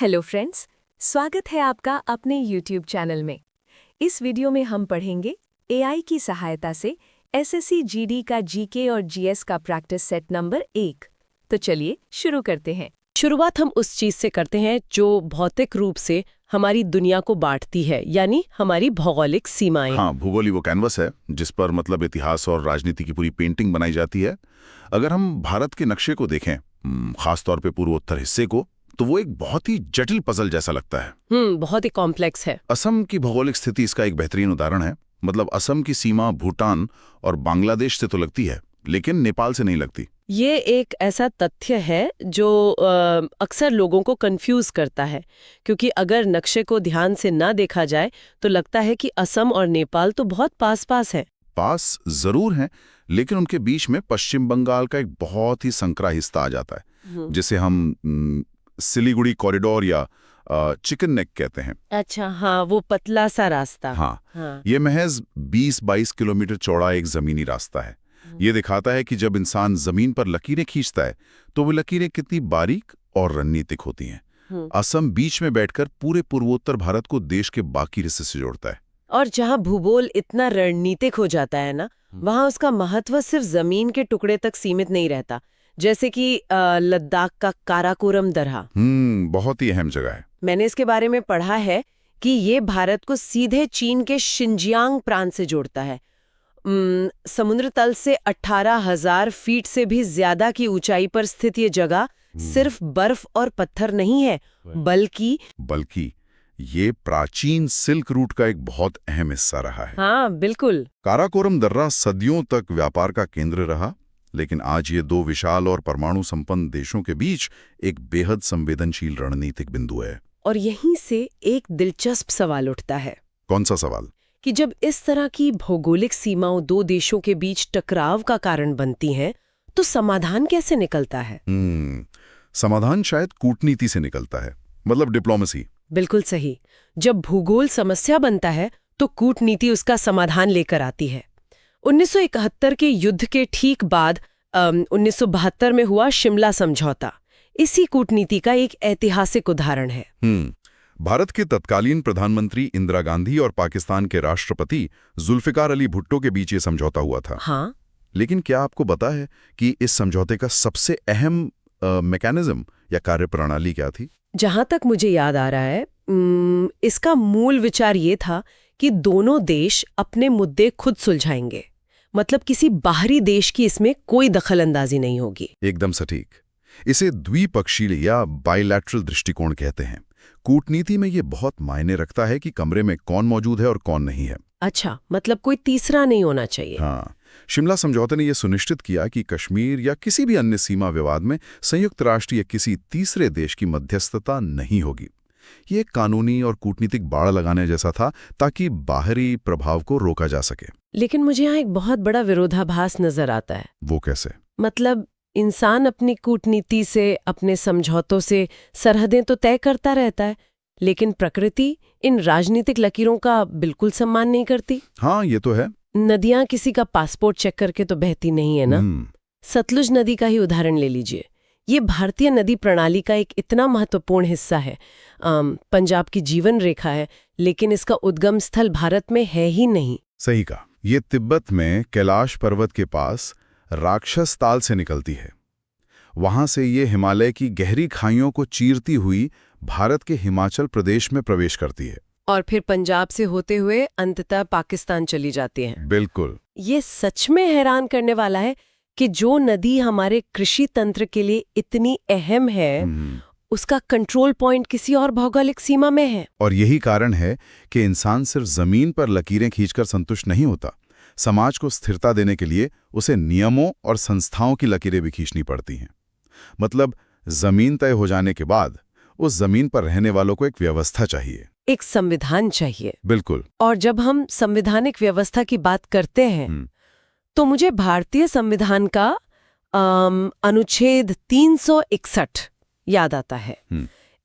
Hello friends, स्वागत है आपका अपने YouTube चैनल में। इस वीडियो में हम पढ़ेंगे AI की सहायता से SSC GD का GK और GS का प्रैक्टिस सेट नंबर 1। तो चलिए शुरू करते हैं। शुरुआत हम उस चीज से करते हैं जो भौतिक रूप से हमारी दुनिया को बांटती है, यानी हमारी भौगोलिक सीमाएं। हाँ, भूगोल ही वो कैनवस है जिस पर इतिहास और राजनीति की पूरी पेंटिंग बनाई जाती है। अगर हम भारत के नक्शे को देखें, खासतौर पे पूर्वोत्तर हिस्से को, तो वो एक बहुत ही जटिल पजल जैसा लगता है। बहुत ही कॉम्प्लेक्स है। असम की भौगोलिक स्थिति इसका एक बेहतरीन उदाहरण है। असम की सीमा भूटान और बांग्लादेश से तो लगती है, लेकिन नेपाल से नहीं लगती। ये एक ऐसा तथ्य है जो अक्सर लोगों को कंफ्यूज करता है, क्योंकि अगर नक्शे को ध्यान से ना देखा जाए तो लगता है कि असम और नेपाल तो बहुत पास हैं। पास जरूर हैं, लेकिन उनके बीच में पश्चिम बंगाल का एक बहुत ही संकरा हिस्सा आ जाता है, जिसे हम सिलीगुड़ी कॉरिडोर या चिकन नेक कहते हैं। अच्छा, हाँ, वो पतला सा रास्ता। हाँ। ये महज 20-22 किलोमीटर चौड़ा एक जमीनी रास्ता है। ये दिखाता है कि जब इंसान जमीन पर लकीरें खींचता है तो वो लकीरें कितनी बारीक और रणनीतिक होती हैं। असम बीच में बैठकर पूरे पूर्वोत्तर भारत को देश के बाकी हिस्से से जोड़ता है। और जहाँ भूगोल इतना रणनीतिक हो जाता है ना, वहाँ उसका महत्व सिर्फ जमीन के टुकड़े तक सीमित नहीं रहता, जैसे कि लद्दाख का काराकोरम दर्रा। बहुत ही अहम जगह है। मैंने इसके बारे में पढ़ा है कि ये भारत को सीधे चीन के शिनजियांग प्रांत से जोड़ता है। समुद्र तल से 18,000 फीट से भी ज्यादा की ऊंचाई पर स्थित ये जगह सिर्फ बर्फ और पत्थर नहीं है, बल्कि ये प्राचीन सिल्क रूट का एक बहुत अहम हिस्सा रहा है। हाँ, बिल्कुल। काराकोरम दर्रा सदियों तक व्यापार का केंद्र रहा, लेकिन आज ये दो विशाल और परमाणु संपन्न देशों के बीच एक बेहद संवेदनशील रणनीतिक बिंदु है। और यहीं से एक दिलचस्प सवाल उठता है। कौन सा सवाल? कि जब इस तरह की भौगोलिक सीमाओं दो देशों के बीच टकराव का कारण बनती हैं, तो समाधान कैसे निकलता है? समाधान शायद कूटनीति से निकलता है, डिप्लोमेसी। बिल्कुल सही। जब भूगोल समस्या बनता है तो कूटनीति उसका समाधान लेकर आती है। 1971 के युद्ध के ठीक बाद 1972 में हुआ शिमला समझौता इसी कूटनीति का एक ऐतिहासिक उदाहरण है। भारत के तत्कालीन प्रधानमंत्री इंदिरा गांधी और पाकिस्तान के राष्ट्रपति जुल्फिकार अली भुट्टो के बीच ये समझौता हुआ था। हाँ, लेकिन क्या आपको पता है कि इस समझौते का सबसे अहम मैकेनिज्म या कार्यप्रणाली क्या थी? जहां तक मुझे याद आ रहा है, इसका मूल विचार ये था कि दोनों देश अपने मुद्दे खुद सुलझाएंगे। किसी बाहरी देश की इसमें कोई दखलंदाजी नहीं होगी। एकदम सटीक। इसे द्विपक्षीय या बायलैटरल दृष्टिकोण कहते हैं। कूटनीति में ये बहुत मायने रखता है कि कमरे में कौन मौजूद है और कौन नहीं है। अच्छा, कोई तीसरा नहीं होना चाहिए। हाँ, शिमला समझौते ने यह सुनिश्चित किया कि कश्मीर या किसी भी अन्य सीमा विवाद में संयुक्त राष्ट्र या किसी तीसरे देश की मध्यस्थता नहीं होगी। ये एक कानूनी और कूटनीतिक बाड़ लगाने जैसा था, ताकि बाहरी प्रभाव को रोका जा सके। लेकिन मुझे यहाँ एक बहुत बड़ा विरोधाभास नजर आता है। वो कैसे? इंसान अपनी कूटनीति से, अपने समझौतों से सरहदें तो तय करता रहता है, लेकिन प्रकृति इन राजनीतिक लकीरों का बिल्कुल सम्मान नहीं करती। हाँ, ये तो है। नदियां किसी का पासपोर्ट चेक करके तो बहती नहीं है ना। सतलुज नदी का ही उदाहरण ले लीजिए। ये भारतीय नदी प्रणाली का एक इतना महत्वपूर्ण हिस्सा है, पंजाब की जीवन रेखा है, लेकिन इसका उद्गम स्थल भारत में है ही नहीं। सही कहा। ये तिब्बत में कैलाश पर्वत के पास राक्षस ताल से निकलती है। वहां से ये हिमालय की गहरी खाइयों को चीरती हुई भारत के हिमाचल प्रदेश में प्रवेश करती है और फिर पंजाब से होते हुए अंततः पाकिस्तान चली जाती है। बिल्कुल। ये सच में हैरान करने वाला है कि जो नदी हमारे कृषि तंत्र के लिए इतनी अहम है, उसका कंट्रोल पॉइंट किसी और भौगोलिक सीमा में है। और यही कारण है कि इंसान सिर्फ जमीन पर लकीरें खींचकर संतुष्ट नहीं होता। समाज को स्थिरता देने के लिए उसे नियमों और संस्थाओं की लकीरें भी खींचनी पड़ती हैं। जमीन तय हो जाने के बाद उस जमीन पर रहने वालों को एक व्यवस्था चाहिए, एक संविधान चाहिए। बिल्कुल। और जब हम संवैधानिक व्यवस्था की बात करते हैं तो मुझे भारतीय संविधान का अनुच्छेद 361 याद आता है।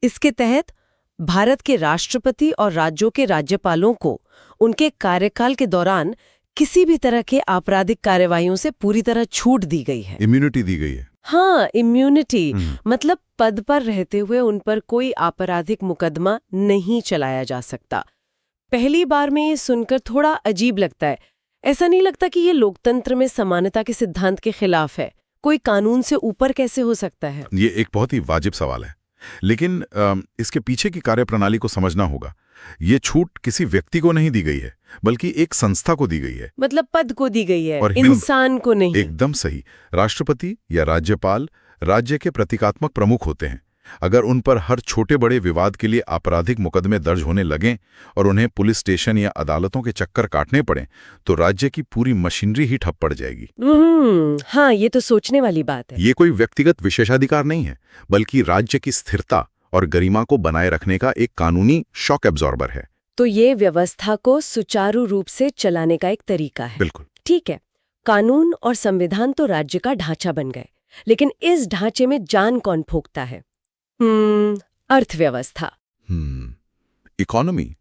इसके तहत भारत के राष्ट्रपति और राज्यों के राज्यपालों को उनके कार्यकाल के दौरान किसी भी तरह के आपराधिक कार्यवाहियों से पूरी तरह छूट दी गई है, इम्यूनिटी दी गई है। हाँ, इम्यूनिटी। मतलब पद पर रहते हुए उन पर कोई आपराधिक मुकदमा नहीं चलाया जा सकता। पहली बार में ये सुनकर थोड़ा अजीब लगता है। ऐसा नहीं लगता कि ये लोकतंत्र में समानता के सिद्धांत के खिलाफ है? कोई कानून से ऊपर कैसे हो सकता है? ये एक बहुत ही वाजिब सवाल है, लेकिन इसके पीछे की कार्यप्रणाली को समझना होगा। ये छूट किसी व्यक्ति को नहीं दी गई है, बल्कि एक संस्था को दी गई है। मतलब पद को दी गई है, और इंसान को नहीं। एकदम सही। राष्ट्रपति या राज्यपाल राज्य के प्रतीकात्मक प्रमुख होते हैं। अगर उन पर हर छोटे बड़े विवाद के लिए आपराधिक मुकदमे दर्ज होने लगें और उन्हें पुलिस स्टेशन या अदालतों के चक्कर काटने पड़ें, तो राज्य की पूरी मशीनरी ही ठप पड़ जाएगी। हाँ, ये तो सोचने वाली बात है। ये कोई व्यक्तिगत विशेषाधिकार नहीं है, बल्कि राज्य की स्थिरता और गरिमा को बनाए रखने का एक कानूनी शॉक एब्जॉर्बर है। तो ये व्यवस्था को सुचारू रूप से चलाने का एक तरीका है। बिल्कुल ठीक है, कानून और संविधान तो राज्य का ढांचा बन गए, लेकिन इस ढांचे में जान कौन फूंकता है? अर्थव्यवस्था। इकोनॉमी।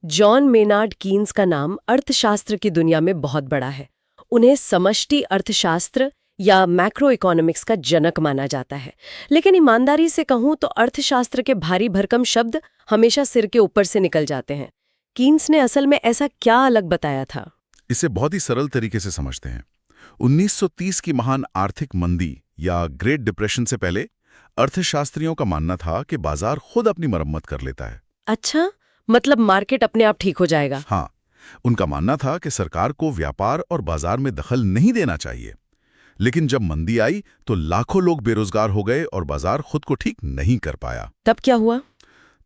जॉन मेनार्ड कीन्स का नाम अर्थशास्त्र की दुनिया में बहुत बड़ा है। उन्हें समष्टि अर्थशास्त्र या मैक्रो इकोनॉमिक्स का जनक माना जाता है। लेकिन ईमानदारी से कहूं तो अर्थशास्त्र के भारी भरकम शब्द हमेशा सिर के ऊपर से निकल जाते हैं। कीन्स ने असल में ऐसा क्या अलग बताया था? इसे बहुत ही सरल तरीके से समझते हैं। 1930 की महान आर्थिक मंदी या ग्रेट डिप्रेशन से पहले अर्थशास्त्रियों का मानना था कि बाजार खुद अपनी मरम्मत कर लेता है। अच्छा, मतलब मार्केट अपने आप ठीक हो जाएगा? हाँ, उनका मानना था कि सरकार को व्यापार और बाजार में दखल नहीं देना चाहिए। लेकिन जब मंदी आई तो लाखों लोग बेरोजगार हो गए और बाजार खुद को ठीक नहीं कर पाया। तब क्या हुआ?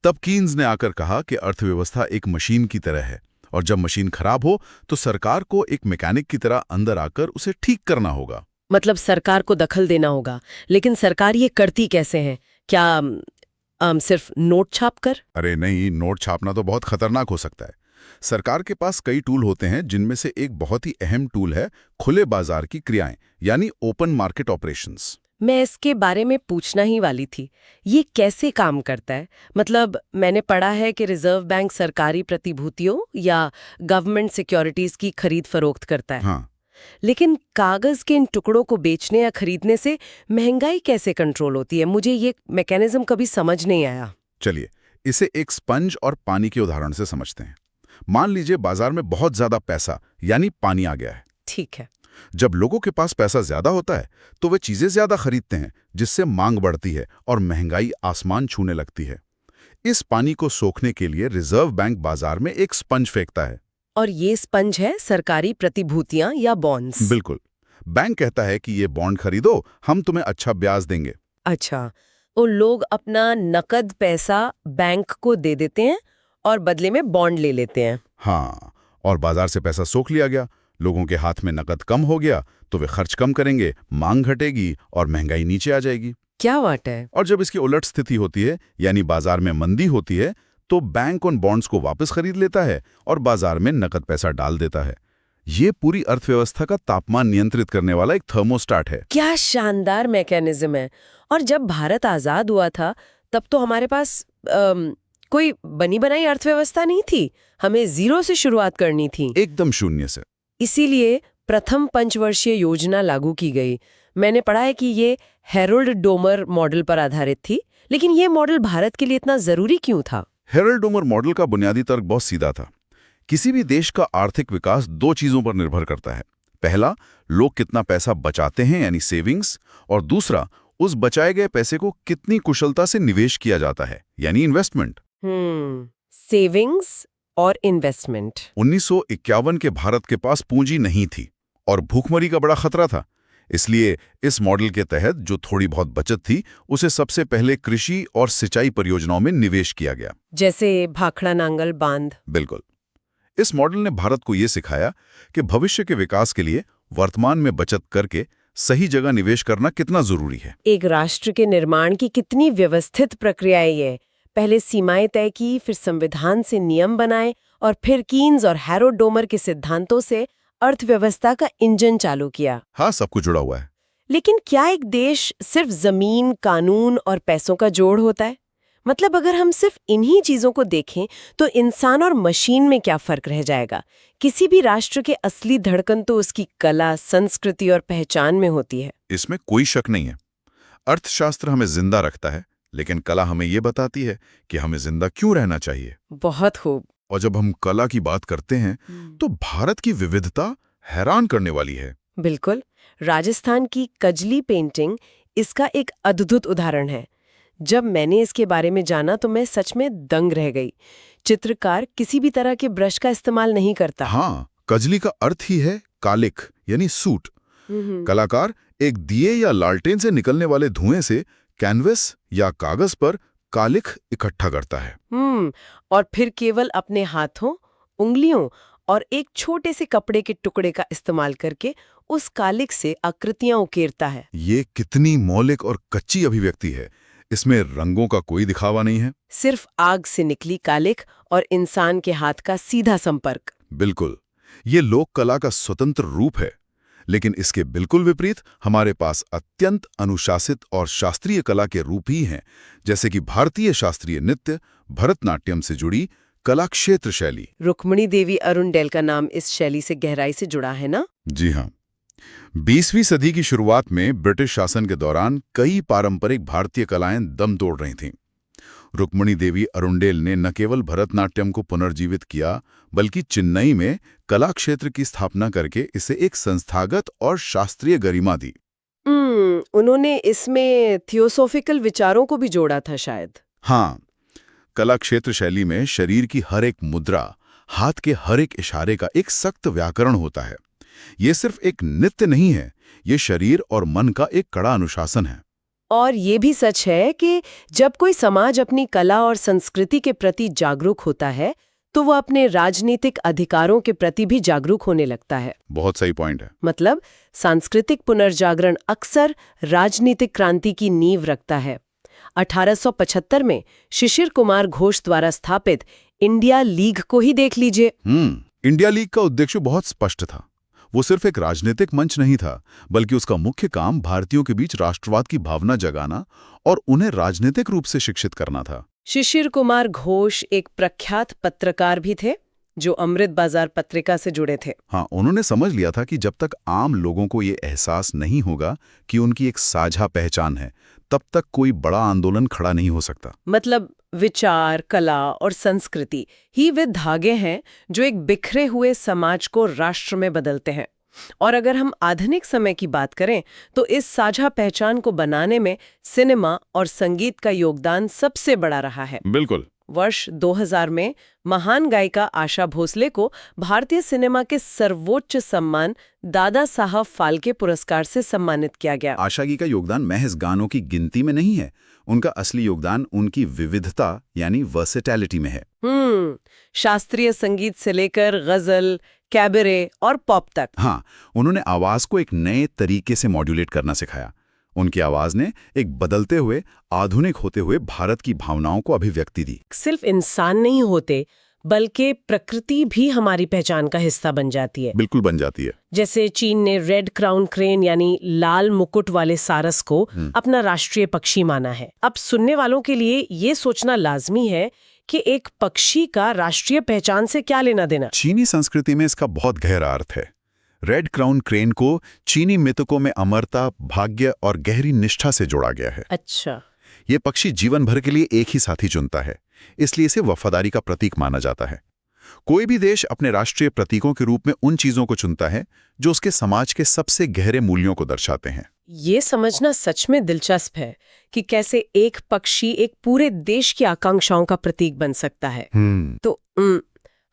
तब कीन्स ने आकर कहा कि अर्थव्यवस्था एक मशीन की तरह है, और जब मशीन खराब हो तो सरकार को एक मैकेनिक की तरह अंदर आकर उसे ठीक करना होगा। मतलब सरकार को दखल देना होगा। लेकिन सरकार ये करती कैसे है? क्या सिर्फ नोट छाप कर? अरे नहीं, नोट छापना तो बहुत खतरनाक हो सकता है। सरकार के पास कई टूल होते हैं, जिनमें से एक बहुत ही अहम टूल है खुले बाजार की क्रियाएं, यानी ओपन मार्केट ऑपरेशंस। मैं इसके बारे में पूछना ही वाली थी। ये कैसे काम करता है? मतलब मैंने पढ़ा है कि रिजर्व बैंक सरकारी प्रतिभूतियों या गवर्नमेंट सिक्योरिटीज की खरीद फरोख्त करता है। हाँ, लेकिन कागज के इन टुकड़ों को बेचने या खरीदने से महंगाई कैसे कंट्रोल होती है? मुझे ये मैकेनिज्म कभी समझ नहीं आया। चलिए इसे एक स्पंज और पानी के उदाहरण से समझते हैं। मान लीजिए बाजार में बहुत ज्यादा पैसा यानी पानी आ गया है। ठीक है। जब लोगों के पास पैसा ज्यादा होता है तो वे चीजें ज्यादा खरीदते हैं, जिससे मांग बढ़ती है और महंगाई आसमान छूने लगती है। इस पानी को सोखने के लिए रिजर्व बैंक बाजार में एक स्पंज फेंकता है। और ये स्पंज है सरकारी प्रतिभूतियां या बॉन्ड्स? बिल्कुल। बैंक कहता है कि ये बॉन्ड खरीदो, हम तुम्हें अच्छा ब्याज देंगे। अच्छा, तो लोग अपना नकद पैसा बैंक को दे देते हैं और बदले में बॉन्ड ले लेते हैं। हाँ, और बाजार से पैसा सोख लिया गया, लोगों के हाथ में नकद कम हो गया तो वे खर्च कम करेंगे, मांग घटेगी और महंगाई नीचे आ जाएगी। क्या बात है। और जब इसकी उलट स्थिति होती है, यानी बाजार में मंदी होती है, तो बैंक उन बॉन्ड्स को वापस खरीद लेता है और बाजार में नकद पैसा डाल देता है। ये पूरी अर्थव्यवस्था का तापमान नियंत्रित करने वाला एक थर्मोस्टाट है। क्या शानदार मैकेनिज्म है। और जब भारत आजाद हुआ था तब तो हमारे पास कोई बनी बनाई अर्थव्यवस्था नहीं थी। हमें जीरो से शुरुआत करनी थी। एकदम शून्य से। इसीलिए प्रथम पंचवर्षीय योजना लागू की गई। मैंने पढ़ा है कि ये हेरोल्ड डोमर मॉडल पर आधारित थी। लेकिन ये मॉडल भारत के लिए इतना जरूरी क्यों था? हेरोल्ड डोमर मॉडल का बुनियादी तर्क बहुत सीधा था। किसी भी देश का आर्थिक विकास दो चीजों पर निर्भर करता है। पहला, लोग कितना पैसा बचाते हैं यानी सेविंग्स, और दूसरा, उस बचाए गए पैसे को कितनी कुशलता से निवेश किया जाता है यानी इन्वेस्टमेंट। सेविंग्स और इन्वेस्टमेंट। 1951 के भारत के पास पूंजी नहीं थी और भूखमरी का बड़ा खतरा था। इसलिए इस मॉडल के तहत जो थोड़ी बहुत बचत थी, उसे सबसे पहले कृषि और सिंचाई परियोजनाओं में निवेश किया गया, जैसे भाखड़ा नांगल बांध। बिल्कुल। इस मॉडल ने भारत को यह सिखाया कि भविष्य के विकास के लिए वर्तमान में बचत करके सही जगह निवेश करना कितना जरूरी है। एक राष्ट्र के निर्माण की कितनी व्यवस्थित प्रक्रिया है ये। पहले सीमाएं तय की, फिर संविधान से नियम बनाए और फिर कीन्स और हेरोल्ड डोमर के सिद्धांतों से अर्थव्यवस्था का इंजन चालू किया। हाँ, सब कुछ जुड़ा हुआ है। लेकिन क्या एक देश सिर्फ जमीन, कानून और पैसों का जोड़ होता है? मतलब अगर हम सिर्फ इन्हीं चीजों को देखें तो इंसान और मशीन में क्या फर्क रह जाएगा? किसी भी राष्ट्र के असली धड़कन तो उसकी कला, संस्कृति और पहचान में होती है। इसमें कोई शक नहीं है। अर्थशास्त्र हमें जिंदा रखता है, लेकिन कला हमें ये बताती है कि हमें जिंदा क्यों रहना चाहिए। बहुत खूब। और जब हम कला की बात करते हैं तो भारत की विविधता हैरान करने वाली है। बिल्कुल। राजस्थान की कजली पेंटिंग इसका एक अद्भुत उदाहरण है। जब मैंने इसके बारे में जाना तो मैं सच में दंग रह गई। चित्रकार किसी भी तरह के ब्रश का इस्तेमाल नहीं करता। हाँ, कजली का अर्थ ही है कालिख यानी सूट। कलाकार एक दिए या लालटेन से निकलने वाले धुएं से कैनवस या कागज पर कालिख इकट्ठा करता है। और फिर केवल अपने हाथों, उंगलियों और एक छोटे से कपड़े के टुकड़े का इस्तेमाल करके उस कालिख से आकृतियां उकेरता है। ये कितनी मौलिक और कच्ची अभिव्यक्ति है। इसमें रंगों का कोई दिखावा नहीं है, सिर्फ आग से निकली कालिख और इंसान के हाथ का सीधा संपर्क। बिल्कुल। ये लोक कला का स्वतंत्र रूप है। लेकिन इसके बिल्कुल विपरीत हमारे पास अत्यंत अनुशासित और शास्त्रीय कला के रूप ही हैं, जैसे कि भारतीय शास्त्रीय नृत्य, भरतनाट्यम से जुड़ी कला क्षेत्र शैली। रुक्मिणी देवी अरुंडेल का नाम इस शैली से गहराई से जुड़ा है ना? जी हाँ। 20वीं सदी की शुरुआत में ब्रिटिश शासन के दौरान कई पारंपरिक भारतीय कलाएं दम तोड़ रही थीं। रुक्मिणी देवी अरुंडेल ने न केवल भरतनाट्यम को पुनर्जीवित किया, बल्कि चेन्नई में कला क्षेत्र की स्थापना करके इसे एक संस्थागत और शास्त्रीय गरिमा दी। उन्होंने इसमें थियोसॉफिकल विचारों को भी जोड़ा था शायद। हाँ, कला क्षेत्र शैली में शरीर की हर एक मुद्रा, हाथ के हर एक इशारे का एक सख्त व्याकरण होता है। ये सिर्फ एक नृत्य नहीं है, ये शरीर और मन का एक कड़ा अनुशासन है। और ये भी सच है कि जब कोई समाज अपनी कला और संस्कृति के प्रति जागरूक होता है तो वो अपने राजनीतिक अधिकारों के प्रति भी जागरूक होने लगता है। बहुत सही पॉइंट है। मतलब सांस्कृतिक पुनर्जागरण अक्सर राजनीतिक क्रांति की नींव रखता है। 1875 में शिशिर कुमार घोष द्वारा स्थापित इंडिया लीग को ही देख लीजिए। इंडिया लीग का उद्देश्य बहुत स्पष्ट था। वो सिर्फ एक राजनीतिक मंच नहीं था, बल्कि उसका मुख्य काम भारतीयों के बीच राष्ट्रवाद की भावना जगाना और उन्हें राजनीतिक रूप से शिक्षित करना था। शिशिर कुमार घोष एक प्रख्यात पत्रकार भी थे जो अमृत बाजार पत्रिका से जुड़े थे। हाँ, उन्होंने समझ लिया था कि जब तक आम लोगों को ये एहसास नहीं होगा कि उनकी एक साझा पहचान है, तब तक कोई बड़ा आंदोलन खड़ा नहीं हो सकता। मतलब विचार, कला और संस्कृति ही वे धागे हैं जो एक बिखरे हुए समाज को राष्ट्र में बदलते हैं। और अगर हम आधुनिक समय की बात करें तो इस साझा पहचान को बनाने में सिनेमा और संगीत का योगदान सबसे बड़ा रहा है। बिल्कुल। वर्ष 2000 में महान गायिका आशा भोसले को भारतीय सिनेमा के सर्वोच्च सम्मान दादा साहब फाल्के पुरस्कार से सम्मानित किया गया। आशा जी का योगदान महज गानों की गिनती में नहीं है, उनका असली योगदान उनकी विविधता यानी वर्सेटैलिटी में है। शास्त्रीय संगीत से लेकर गजल, कैबरे और पॉप तक। हाँ, उन्होंने आवाज को एक नए तरीके से मॉड्यूलेट करना सिखाया। उनकी आवाज ने एक बदलते हुए, आधुनिक होते हुए भारत की भावनाओं को अभिव्यक्ति दी। सिर्फ इंसान नहीं होते, बल्कि प्रकृति भी हमारी पहचान का हिस्सा बन जाती है। बिल्कुल बन जाती है। जैसे चीन ने रेड क्राउन क्रेन यानी लाल मुकुट वाले सारस को अपना राष्ट्रीय पक्षी माना है। अब सुनने वालों के लिए ये सोचना लाजमी है कि एक पक्षी का राष्ट्रीय पहचान से क्या लेना देना। चीनी संस्कृति में इसका बहुत गहरा अर्थ है। रेड क्राउन क्रेन को चीनी मितकों में अमरता, भाग्य और गहरी निष्ठा से जोड़ा गया है। अच्छा। ये पक्षी जीवन भर के लिए एक ही साथी चुनता है, इसलिए इसे वफादारी का प्रतीक माना जाता है। कोई भी देश अपने राष्ट्रीय प्रतीकों के रूप में उन चीजों को चुनता है जो उसके समाज के सबसे गहरे मूल्यों को दर्शाते हैं। ये समझना सच में दिलचस्प है कि कैसे एक पक्षी एक पूरे देश की आकांक्षाओं का प्रतीक बन सकता है। तो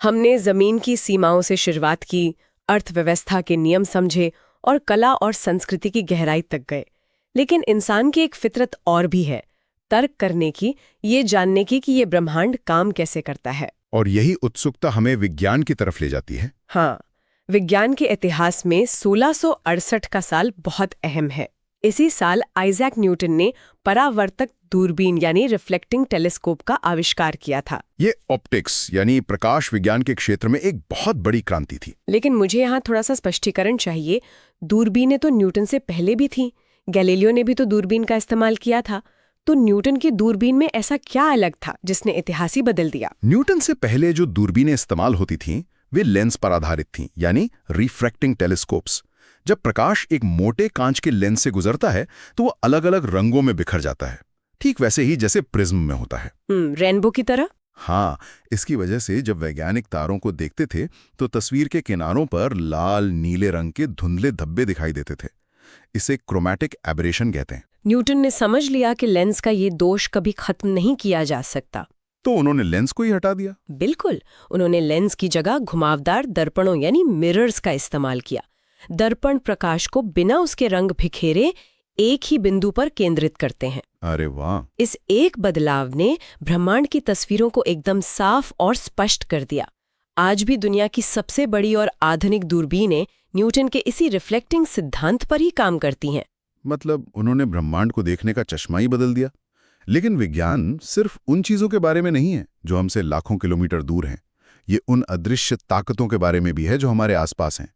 हमने जमीन की सीमाओं से शुरुआत की, अर्थव्यवस्था के नियम समझे और कला और संस्कृति की गहराई तक गए। लेकिन इंसान की एक फितरत और भी है, तर्क करने की, ये जानने की कि ये ब्रह्मांड काम कैसे करता है। और यही उत्सुकता हमें विज्ञान की तरफ ले जाती है। हाँ, विज्ञान के इतिहास में 1668 का साल बहुत अहम है। इसी साल आइजैक न्यूटन ने परावर्तक दूरबीन यानी रिफ्लेक्टिंग टेलीस्कोप का आविष्कार किया था। ये ऑप्टिक्स यानी प्रकाश विज्ञान के क्षेत्र में एक बहुत बड़ी क्रांति थी। लेकिन मुझे यहाँ थोड़ा सा स्पष्टीकरण चाहिए। दूरबीनें तो न्यूटन से पहले भी थीं, गैलीलियो ने भी तो दूरबीन का इस्तेमाल किया था। तो न्यूटन की दूरबीन में ऐसा क्या अलग था जिसने इतिहास ही बदल दिया? न्यूटन से पहले जो दूरबीनें इस्तेमाल होती थीं वे लेंस पर आधारित थीं, यानी रिफ्रैक्टिंग टेलीस्कोप्स। जब प्रकाश एक मोटे कांच के लेंस से गुजरता है तो वो अलग अलग रंगों में बिखर जाता है, ठीक वैसे ही जैसे प्रिज्म में होता है। रेनबो की तरह। हाँ, इसकी वजह से जब वैज्ञानिक तारों को देखते थे तो तस्वीर के किनारों पर लाल नीले रंग के धुंधले धब्बे दिखाई देते थे। इसे क्रोमैटिक एबरेशन कहते हैं। न्यूटन ने समझ लिया कि लेंस का ये दोष कभी खत्म नहीं किया जा सकता, तो उन्होंने लेंस को ही हटा दिया। बिल्कुल, उन्होंने लेंस की जगह घुमावदार दर्पणों यानी मिरर्स का इस्तेमाल किया। दर्पण प्रकाश को बिना उसके रंग बिखेरे एक ही बिंदु पर केंद्रित करते हैं। अरे वाह! इस एक बदलाव ने ब्रह्मांड की तस्वीरों को एकदम साफ और स्पष्ट कर दिया। आज भी दुनिया की सबसे बड़ी और आधुनिक दूरबीनें न्यूटन के इसी रिफ्लेक्टिंग सिद्धांत पर ही काम करती हैं। मतलब उन्होंने ब्रह्मांड को देखने का चश्मा ही बदल दिया। लेकिन विज्ञान सिर्फ उन चीजों के बारे में नहीं है जो हमसे लाखों किलोमीटर दूर हैं। ये उन अदृश्य ताकतों के बारे में भी है जो हमारे आसपास हैं।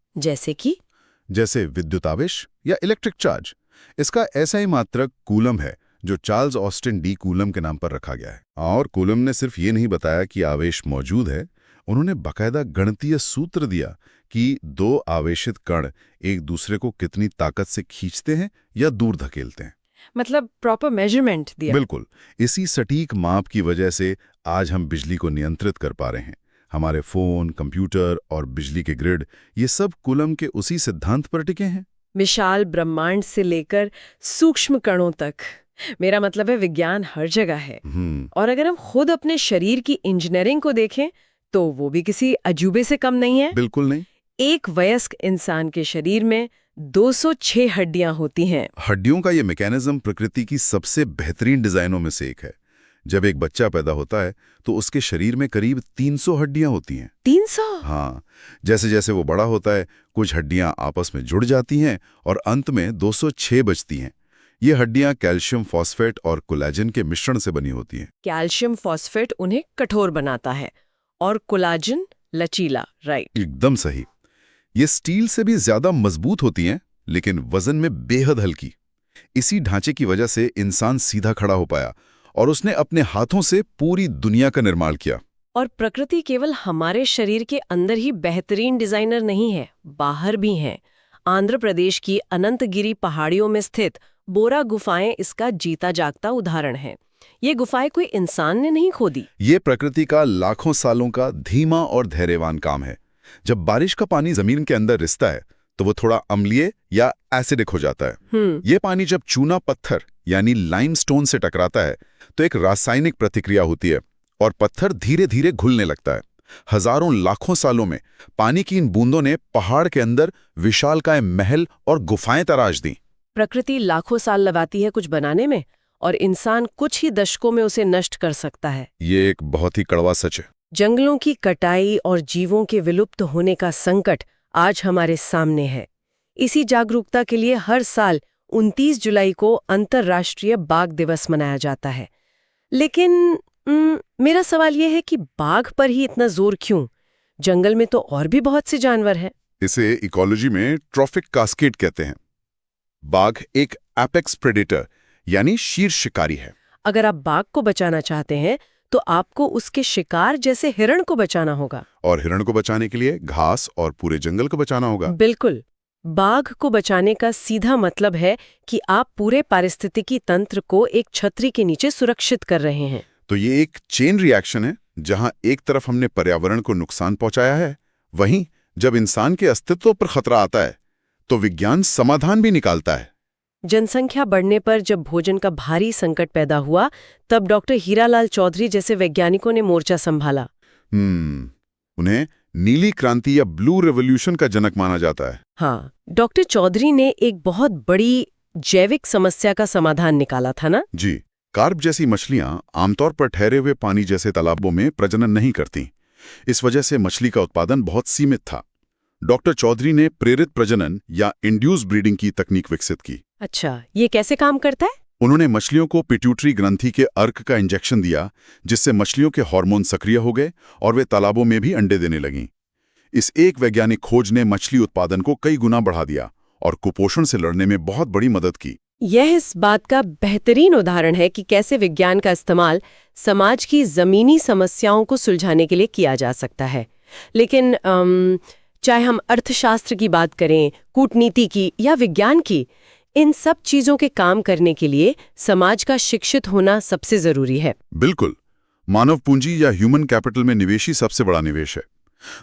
जैसे विद्युतावेश या इलेक्ट्रिक चार्ज। इसका ऐसा ही मात्रक कूलम है जो चार्ल्स ऑस्टिन डी कूलम के नाम पर रखा गया है। और कूलम ने सिर्फ ये नहीं बताया कि आवेश मौजूद है, उन्होंने बाकायदा गणितीय सूत्र दिया कि दो आवेशित कण एक दूसरे को कितनी ताकत से खींचते हैं या दूर धकेलते हैं। मतलब प्रॉपर मेजरमेंट दिया। बिल्कुल, इसी सटीक माप की वजह से आज हम बिजली को नियंत्रित कर पा रहे हैं। हमारे फोन, कंप्यूटर और बिजली के ग्रिड, ये सब कूलम के उसी सिद्धांत पर टिके हैं। विशाल ब्रह्मांड से लेकर सूक्ष्म कणों तक। मेरा मतलब है विज्ञान हर जगह है। और अगर हम खुद अपने शरीर की इंजीनियरिंग को देखें तो वो भी किसी अजूबे से कम नहीं है। बिल्कुल नहीं। एक वयस्क इंसान के शरीर में 206 हड्डियां होती हैं। हड्डियों का ये मैकेनिज्म प्रकृति की सबसे बेहतरीन डिजाइनों में से एक है। जब एक बच्चा पैदा होता है तो उसके शरीर में करीब 300 हड्डियां होती हैं। 300? हाँ, जैसे जैसे वो बड़ा होता है कुछ हड्डियां आपस में जुड़ जाती हैं और अंत में 206 बचती हैं। ये हड्डियां कैल्शियम फॉस्फेट और कोलेजन के मिश्रण से बनी होती हैं। कैल्शियम फॉस्फेट उन्हें कठोर बनाता है और कोलाजन लचीला, राइट? एकदम सही। ये स्टील से भी ज्यादा मजबूत होती हैं लेकिन वजन में बेहद हल्की। इसी ढांचे की वजह से इंसान सीधा खड़ा हो पाया और उसने अपने हाथों से पूरी दुनिया का निर्माण किया। और प्रकृति केवल हमारे शरीर के अंदर ही बेहतरीन डिजाइनर नहीं है, बाहर भी हैं। आंध्र प्रदेश की अनंतगिरी पहाड़ियों में स्थित बोरा गुफाएं इसका जीता जागता उदाहरण है। ये गुफाएं कोई इंसान ने नहीं खोदी। ये प्रकृति का लाखों सालों का धीमा और धैर्यवान काम है। जब बारिश का पानी जमीन के अंदर रिसता है तो वो थोड़ा अम्लीय या एसिडिक हो जाता है। ये पानी जब चूना पत्थर यानी लाइमस्टोन से टकराता है तो एक रासायनिक प्रतिक्रिया होती है और पत्थर धीरे धीरे घुलने लगता है। हजारों लाखों सालों में पानी की इन बूंदों ने पहाड़ के अंदर विशालकाय महल और गुफाएं तराश दी। प्रकृति लाखों साल लगाती है कुछ बनाने में और इंसान कुछ ही दशकों में उसे नष्ट कर सकता है। ये एक बहुत ही कड़वा सच है। जंगलों की कटाई और जीवों के विलुप्त होने का संकट आज हमारे सामने है। इसी जागरूकता के लिए हर साल 29 जुलाई को अंतर्राष्ट्रीय बाघ दिवस मनाया जाता है। लेकिन मेरा सवाल यह है कि बाघ पर ही इतना जोर क्यों? जंगल में तो और भी बहुत से जानवर हैं। इसे इकोलॉजी में ट्रॉफिक कास्केड कहते हैं। बाघ एक एपेक्स प्रेडेटर यानी शीर्ष शिकारी है। अगर आप बाघ को बचाना चाहते हैं तो आपको उसके शिकार जैसे हिरण को बचाना होगा। और हिरण को बचाने के लिए घास और पूरे जंगल को बचाना होगा। बिल्कुल। बाघ को बचाने का सीधा मतलब है कि आप पूरे पारिस्थितिकी तंत्र को एक छतरी के नीचे सुरक्षित कर रहे हैं। तो ये एक चेन रिएक्शन है, जहां एक तरफ हमने पर्यावरण को नुकसान पहुंचाया है, वहीं जब इंसान के अस्तित्व पर खतरा आता है तो विज्ञान समाधान भी निकालता है। जनसंख्या बढ़ने पर जब भोजन का भारी संकट पैदा हुआ तब डॉक्टर हीरालाल चौधरी जैसे वैज्ञानिकों ने मोर्चा संभाला। उन्हें नीली क्रांति या ब्लू रेवोल्यूशन का जनक माना जाता है। हाँ, डॉक्टर चौधरी ने एक बहुत बड़ी जैविक समस्या का समाधान निकाला था ना? जी। कार्प जैसी मछलियां आमतौर पर ठहरे हुए पानी जैसे तालाबों में प्रजनन नहीं करती। इस वजह से मछली का उत्पादन बहुत सीमित था। डॉक्टर चौधरी ने प्रेरित प्रजनन या इंड्यूस ब्रीडिंग की तकनीक विकसित की। अच्छा, ये कैसे काम करता है? उन्होंने मछलियों को पिट्यूटरी ग्रंथि के अर्क का इंजेक्शन दिया, जिससे मछलियों के हार्मोन सक्रिय हो गए और वे तालाबों में भी अंडे देने लगीं। इस एक वैज्ञानिक खोज ने मछली उत्पादन को कई गुना बढ़ा दिया और कुपोषण से लड़ने में बहुत बड़ी मदद की। यह इस बात का बेहतरीन उदाहरण है कि कैसे विज्ञान का इस्तेमाल समाज की जमीनी समस्याओं को सुलझाने के लिए किया जा सकता है। लेकिन चाहे हम अर्थशास्त्र की बात करें, कूटनीति की या विज्ञान की, इन सब चीजों के काम करने के लिए समाज का शिक्षित होना सबसे जरूरी है। बिल्कुल। मानव पूंजी या ह्यूमन कैपिटल में निवेश ही सबसे बड़ा निवेश है।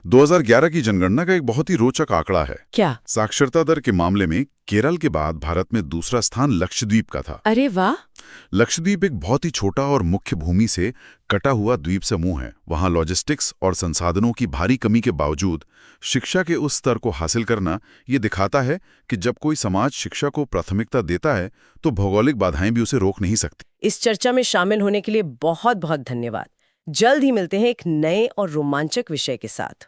2011 की जनगणना का एक बहुत ही रोचक आंकड़ा है। क्या? साक्षरता दर के मामले में केरल के बाद भारत में दूसरा स्थान लक्षद्वीप का था। अरे वाह! लक्षद्वीप एक बहुत ही छोटा और मुख्य भूमि से कटा हुआ द्वीप समूह है। वहाँ लॉजिस्टिक्स और संसाधनों की भारी कमी के बावजूद शिक्षा के उस स्तर को हासिल करना ये दिखाता है कि जब कोई समाज शिक्षा को प्राथमिकता देता है तो भौगोलिक बाधाएं भी उसे रोक नहीं सकती। इस चर्चा में शामिल होने के लिए बहुत बहुत धन्यवाद। जल्द ही मिलते हैं एक नए और रोमांचक विषय के साथ।